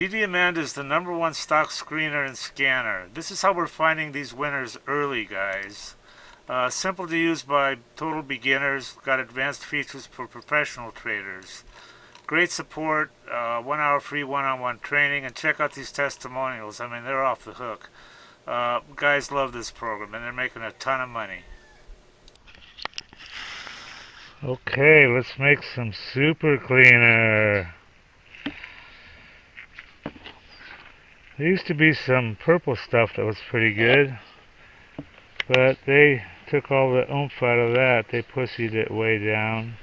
DDAmanda is the #1 stock screener and scanner. This is how we're finding these winners early, guys. Simple to use by total beginners. Got advanced features for professional traders. Great support, 1 hour free one-on-one training, and check out these testimonials. I mean, they're off the hook. Guys love this program, and they're making a ton of money. Okay, let's make some super cleaner. There used to be some purple stuff that was pretty good, but they took all the oomph out of that. They pussied it way down.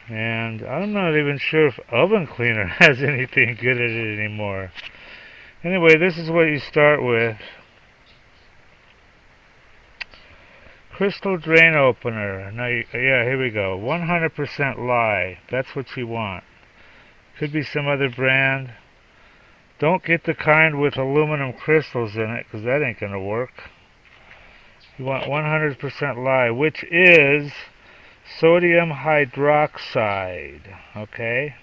And I'm not even sure if oven cleaner has anything good at it anymore. Anyway, this is what you start with. Crystal drain opener. Now, yeah, here we go. 100% lye. That's what you want. Could be some other brand. Don't get the kind with aluminum crystals in it, because that ain't going to work. You want 100% lye, which is sodium hydroxide. Okay?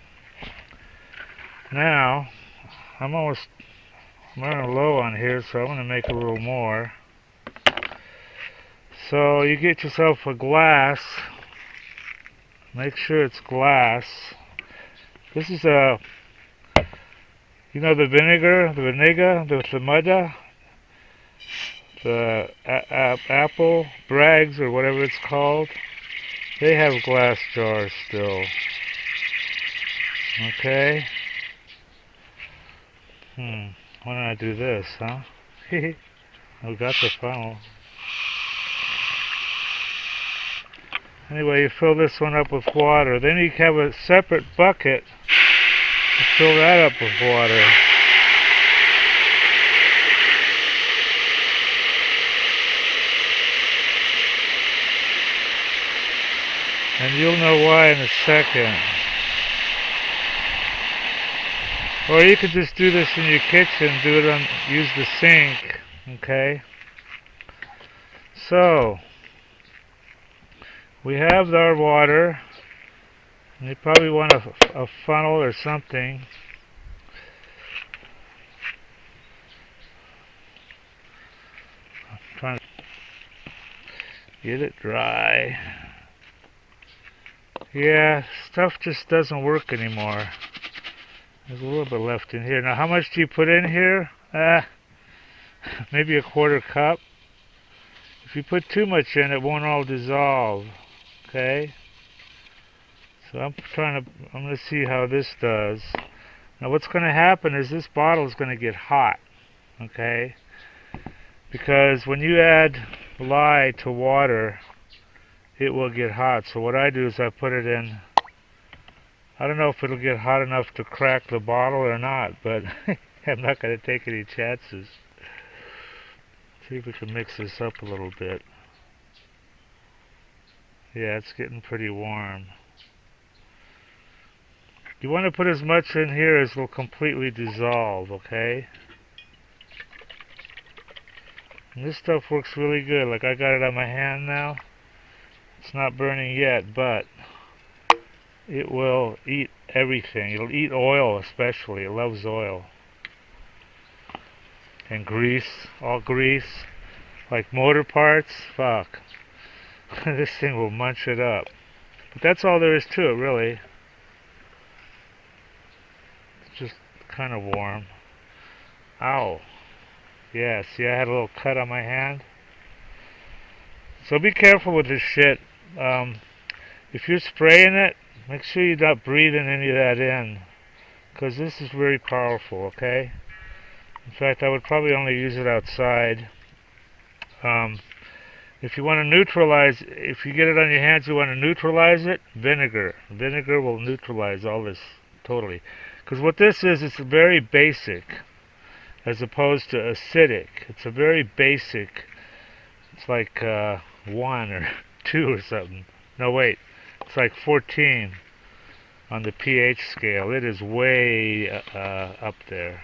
Now, I'm running low on here, so I'm going to make a little more. So you get yourself a glass. Make sure it's glass. This is a, you know, the vinegar, the mudda, the apple brags or whatever it's called. They have glass jars still. Okay. Why don't I do this, huh? I got the funnel. Anyway, you fill this one up with water. Then you have a separate bucket to fill that up with water. And you'll know why in a second. Or you could just do this in your kitchen, use the sink, okay? So, we have our water, and you probably want a funnel or something. I'm trying to get it dry. Yeah, stuff just doesn't work anymore. There's a little bit left in here. Now, how much do you put in here? Maybe a 1/4 cup. If you put too much in, it won't all dissolve. Okay? So I'm going to see how this does. Now, what's going to happen is this bottle is going to get hot. Okay? Because when you add lye to water, it will get hot. So what I do is I put it in. I don't know if it'll get hot enough to crack the bottle or not, but I'm not going to take any chances. See if we can mix this up a little bit. Yeah, it's getting pretty warm. You want to put as much in here as will completely dissolve, okay? And this stuff works really good. Like, I got it on my hand now. It's not burning yet, but it will eat everything. It'll eat oil especially. It loves oil. And grease, all grease. Like motor parts, fuck. This thing will munch it up. But that's all there is to it, really. It's just kind of warm. Ow. Yeah, see, I had a little cut on my hand. So be careful with this shit. If you're spraying it, make sure you're not breathing any of that in, because this is very powerful, okay? In fact, I would probably only use it outside. If you want to neutralize, if you get it on your hands, you want to neutralize it, vinegar. Vinegar will neutralize all this totally. Because what this is, it's very basic, as opposed to acidic. It's a very basic, it's like 1 or 2 or something. No, wait, it's like 14 on the pH scale. It is way up there.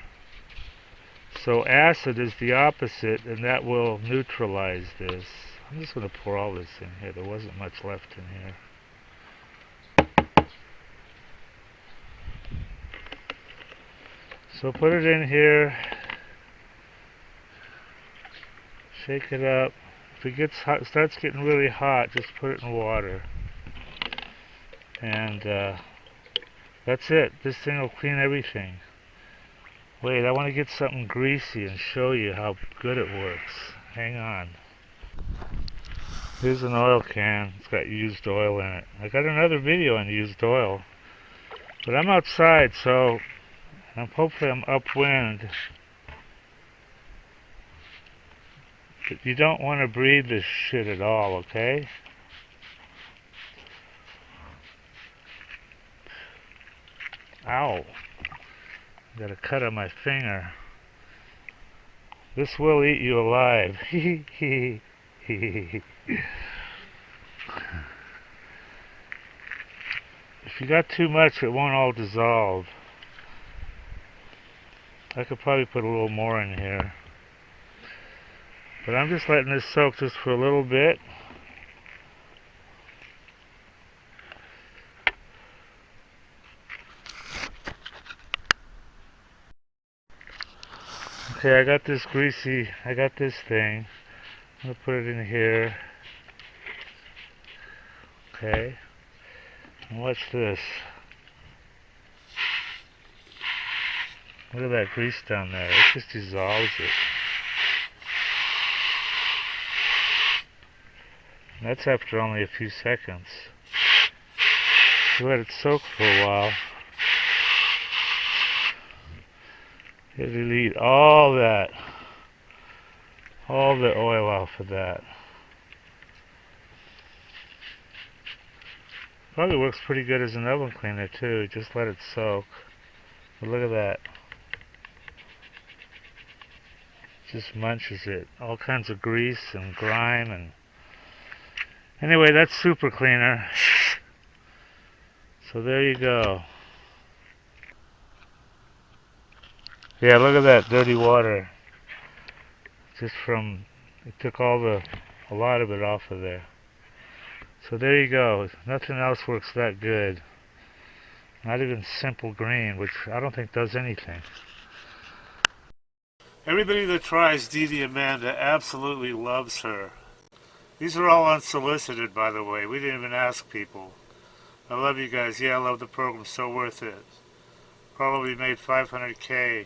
So acid is the opposite, and that will neutralize this. I'm just going to pour all this in here. There wasn't much left in here. So put it in here, shake it up. If it gets hot, starts getting really hot, just put it in water. And that's it. This thing will clean everything. Wait, I want to get something greasy and show you how good it works. Hang on. Here's an oil can. It's got used oil in it. I got another video on used oil. But I'm outside, so hopefully I'm upwind. But you don't want to breathe this shit at all, okay? Ow. Got a cut on my finger. This will eat you alive. If you got too much, it won't all dissolve. I could probably put a little more in here. But I'm just letting this soak just for a little bit. Okay, I got this thing. I'm gonna put it in here. Okay. And watch this. Look at that grease down there. It just dissolves it. And that's after only a few seconds. You let it soak for a while. It'll eat all the oil off of that. Probably works pretty good as an oven cleaner too. Just let it soak. But look at that. Just munches it. All kinds of grease and grime and... Anyway, that's super cleaner. So there you go. Yeah, look at that dirty water. Just from... It took a lot of it off of there. So there you go. Nothing else works that good. Not even simple green, which I don't think does anything. Everybody that tries DDAmanda absolutely loves her. These are all unsolicited, by the way. We didn't even ask people. I love you guys. Yeah, I love the program. So worth it. Probably made 500K.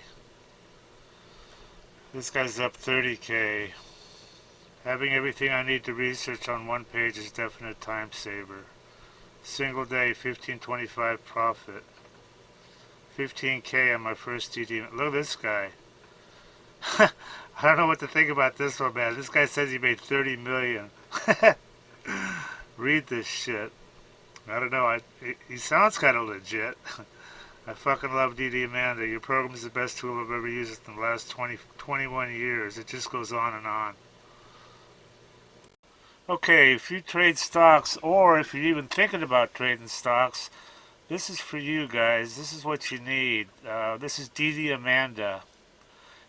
This guy's up 30K. Having everything I need to research on one page is definite time saver. Single day, 1525 profit. 15K on my first DD. Look at this guy. I don't know what to think about this one, man. This guy says he made 30 million. Read this shit. I don't know. He sounds kind of legit. I fucking love DDAmanda. Your program is the best tool I've ever used in the last 21 years. It just goes on and on. Okay, if you trade stocks, or if you're even thinking about trading stocks, this is for you guys. This is what you need. This is DDAmanda.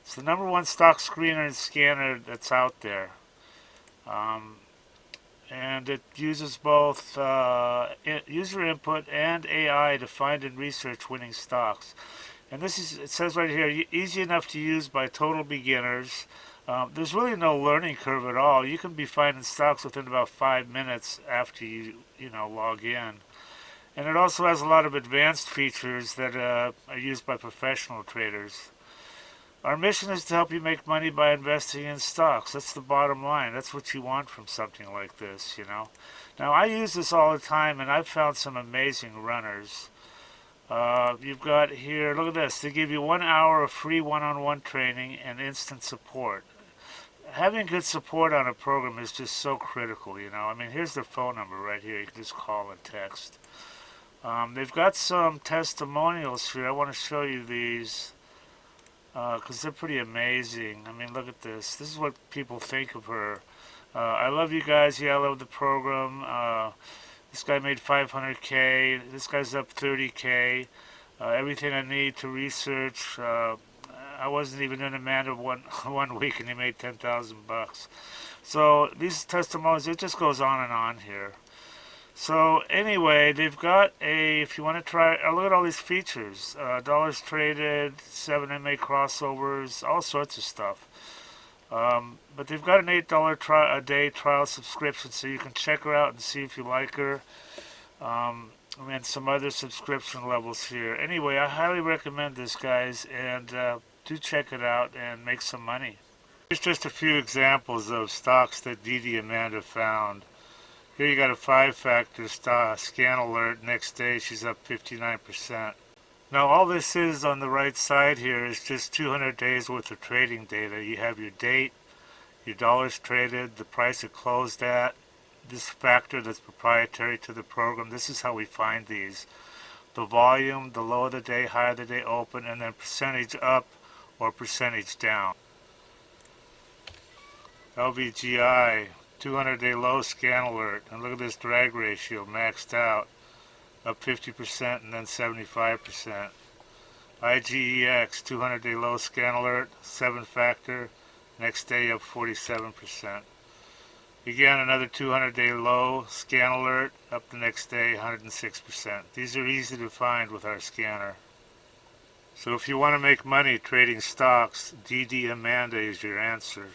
It's the #1 stock screener and scanner that's out there. And it uses both user input and AI to find and research winning stocks. And this is, it says right here, easy enough to use by total beginners. There's really no learning curve at all. You can be finding stocks within about 5 minutes after you log in. And it also has a lot of advanced features that are used by professional traders. Our mission is to help you make money by investing in stocks. That's the bottom line. That's what you want from something like this, Now, I use this all the time, and I've found some amazing runners. You've got here, look at this. They give you 1 hour of free one-on-one training and instant support. Having good support on a program is just so critical, I mean, here's their phone number right here. You can just call and text. They've got some testimonials here. I want to show you these. Because they're pretty amazing. I mean, look at this. This is what people think of her. I love you guys. Yeah, I love the program. This guy made 500K. This guy's up 30K. Everything I need to research. I wasn't even in Amanda one week, and he made 10,000 bucks. So these testimonials, it just goes on and on here. So anyway, they've got a, if you want to try, look at all these features. Dollars traded, 7MA crossovers, all sorts of stuff. But they've got an $8 a day trial subscription, so you can check her out and see if you like her. And some other subscription levels here. Anyway, I highly recommend this, guys, and do check it out and make some money. Here's just a few examples of stocks that DDAmanda found. Here you got a 5-factor scan alert. Next day she's up 59%. Now all this is on the right side here is just 200 days worth of trading data. You have your date, your dollars traded, the price it closed at, this factor that's proprietary to the program. This is how we find these. The volume, the low of the day, high of the day open, and then percentage up or percentage down. LVGI, 200-day low scan alert, and look at this drag ratio maxed out, up 50% and then 75%. IGEX, 200-day low scan alert, 7-factor, next day up 47%. Again, another 200-day low scan alert, up the next day 106%. These are easy to find with our scanner. So if you want to make money trading stocks, DDAmanda is your answer.